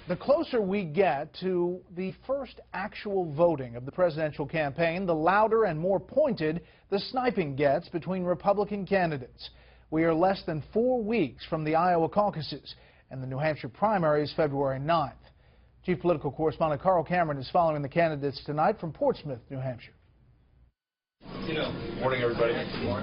The closer we get to the first actual voting of the presidential campaign, the louder and more pointed the sniping gets between Republican candidates. We are less than 4 weeks from the Iowa caucuses, and the New Hampshire primary is February 9th. Chief Political Correspondent Carl Cameron is following the candidates tonight from Portsmouth, New Hampshire. Morning, everybody.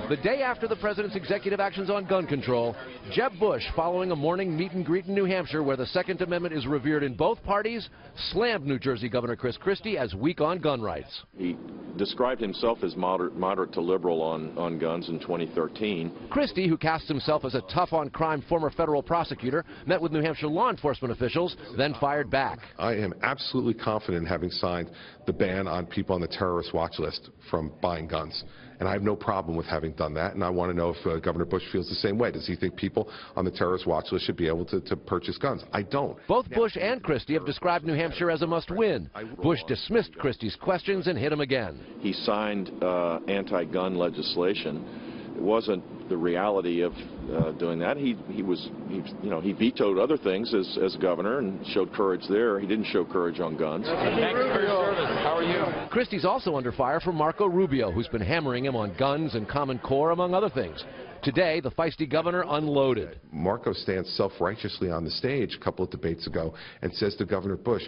The day after the president's executive actions on gun control, Jeb Bush, following a morning meet and greet in New Hampshire where the Second Amendment is revered in both parties, slammed New Jersey Governor Chris Christie as weak on gun rights. He described himself as moderate to liberal on guns in 2013. Christie, who casts himself as a tough-on-crime former federal prosecutor, met with New Hampshire law enforcement officials, then fired back. I am absolutely confident in having signed the ban on people on the terrorist watch list from buying guns. And I have no problem with having done that, and I want to know if Governor Bush feels the same way. Does he think people on the terrorist watch list should be able to purchase guns? I don't. Both Bush and Christie have described New Hampshire as a must-win. Bush dismissed Christie's questions and hit him again. He signed anti-gun legislation. It wasn't the reality of doing that. He vetoed other things as governor and showed courage there. He didn't show courage on guns. Thanks for your service. How are you? Christie's also under fire from Marco Rubio, who's been hammering him on guns and Common Core, among other things. Today, the feisty governor unloaded. Marco stands self-righteously on the stage a couple of debates ago and says to Governor Bush,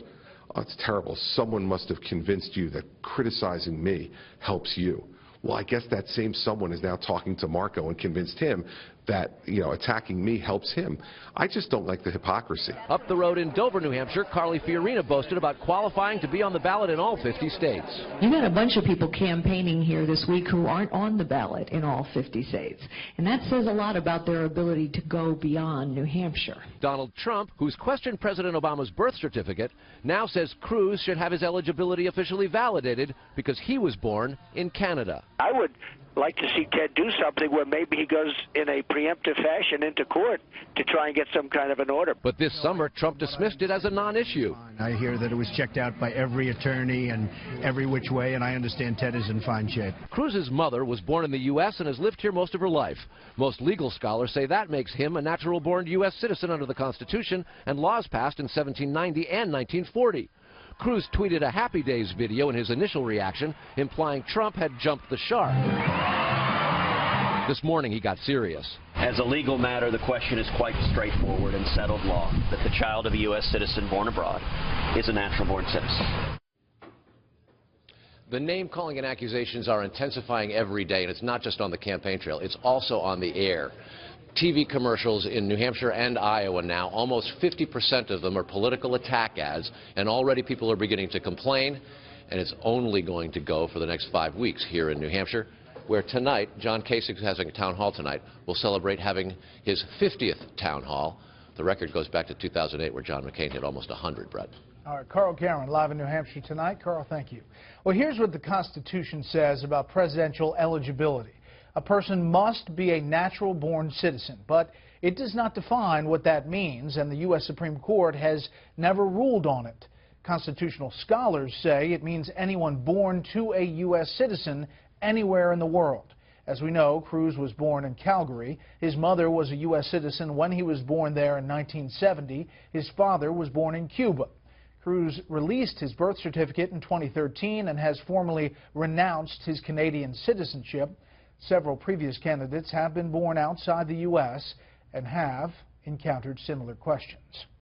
"Oh, it's terrible. Someone must have convinced you that criticizing me helps you." Well, I guess that same someone is now talking to Marco and convinced him that, attacking me helps him. I just don't like the hypocrisy. Up the road in Dover, New Hampshire, Carly Fiorina boasted about qualifying to be on the ballot in all 50 states. You've got a bunch of people campaigning here this week who aren't on the ballot in all 50 states. And that says a lot about their ability to go beyond New Hampshire. Donald Trump, who's questioned President Obama's birth certificate, now says Cruz should have his eligibility officially validated because he was born in Canada. I would like to see Ted do something where maybe he goes in a preemptive fashion into court to try and get some kind of an order. But this summer, Trump dismissed it as a non-issue. I hear that it was checked out by every attorney and every which way, and I understand Ted is in fine shape. Cruz's mother was born in the U.S. and has lived here most of her life. Most legal scholars say that makes him a natural-born U.S. citizen under the Constitution and laws passed in 1790 and 1940. Cruz tweeted a Happy Days video in his initial reaction, implying Trump had jumped the shark. This morning, he got serious. As a legal matter, the question is quite straightforward and settled law, that the child of a U.S. citizen born abroad is a natural-born citizen. The name-calling and accusations are intensifying every day, and it's not just on the campaign trail. It's also on the air. TV commercials in New Hampshire and Iowa now, almost 50% of them are political attack ads, and already people are beginning to complain, and it's only going to go for the next 5 weeks here in New Hampshire, where tonight, John Kasich, who's having a town hall tonight, will celebrate having his 50th town hall. The record goes back to 2008, where John McCain hit almost 100, Brett. All right, Carl Cameron, live in New Hampshire tonight. Carl, thank you. Well, here's what the Constitution says about presidential eligibility. A person must be a natural-born citizen, but it does not define what that means, and the U.S. Supreme Court has never ruled on it. Constitutional scholars say it means anyone born to a U.S. citizen anywhere in the world. As we know, Cruz was born in Calgary. His mother was a U.S. citizen when he was born there in 1970. His father was born in Cuba. Cruz released his birth certificate in 2013 and has formally renounced his Canadian citizenship. Several previous candidates have been born outside the U.S. and have encountered similar questions.